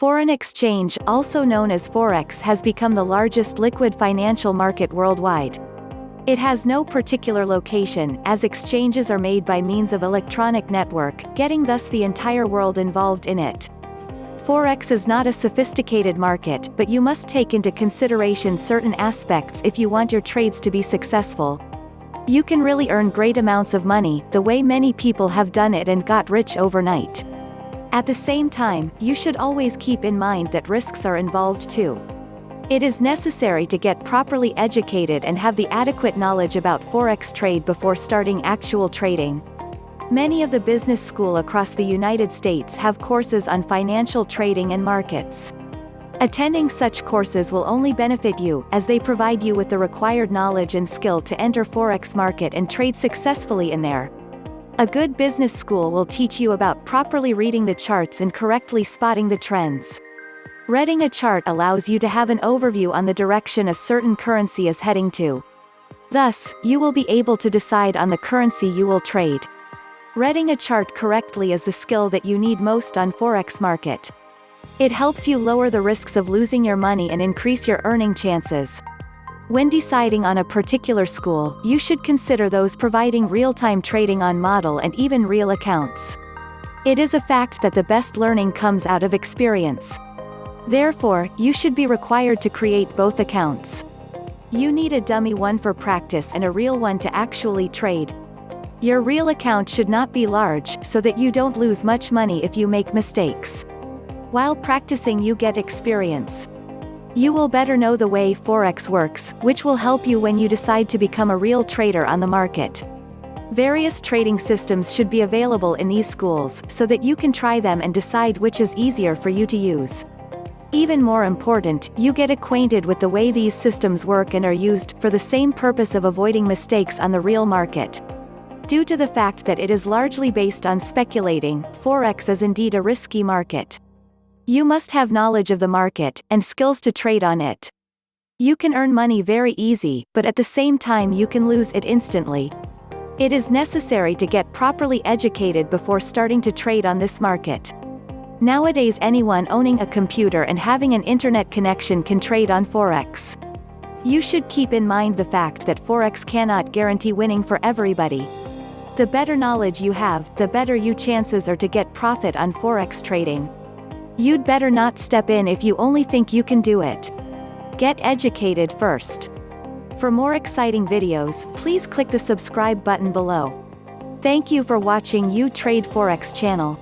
Foreign exchange, also known as Forex, has become the largest liquid financial market worldwide. It has no particular location, as exchanges are made by means of electronic network, getting thus the entire world involved in it. Forex is not a sophisticated market, but you must take into consideration certain aspects if you want your trades to be successful. You can really earn great amounts of money, the way many people have done it and got rich overnight. At the same time, you should always keep in mind that risks are involved too. It is necessary to get properly educated and have the adequate knowledge about Forex trade before starting actual trading. Many of the business schools across the United States have courses on financial trading and markets. Attending such courses will only benefit you, as they provide you with the required knowledge and skill to enter Forex market and trade successfully in there. A good business school will teach you about properly reading the charts and correctly spotting the trends. Reading a chart allows you to have an overview on the direction a certain currency is heading to. Thus, you will be able to decide on the currency you will trade. Reading a chart correctly is the skill that you need most on Forex market. It helps you lower the risks of losing your money and increase your earning chances. When deciding on a particular school, you should consider those providing real-time trading on model and even real accounts. It is a fact that the best learning comes out of experience. Therefore, you should be required to create both accounts. You need a dummy one for practice and a real one to actually trade. Your real account should not be large, so that you don't lose much money if you make mistakes. While practicing, you get experience. You will better know the way Forex works, which will help you when you decide to become a real trader on the market. Various trading systems should be available in these schools, so that you can try them and decide which is easier for you to use. Even more important, you get acquainted with the way these systems work and are used, for the same purpose of avoiding mistakes on the real market. Due to the fact that it is largely based on speculating, Forex is indeed a risky market. You must have knowledge of the market, and skills to trade on it. You can earn money very easy, but at the same time you can lose it instantly. It is necessary to get properly educated before starting to trade on this market. Nowadays anyone owning a computer and having an internet connection can trade on Forex. You should keep in mind the fact that Forex cannot guarantee winning for everybody. The better knowledge you have, the better your chances are to get profit on Forex trading. You'd better not step in if you only think you can do it. Get educated first. For more exciting videos, please click the subscribe button below. Thank you for watching You Trade Forex channel.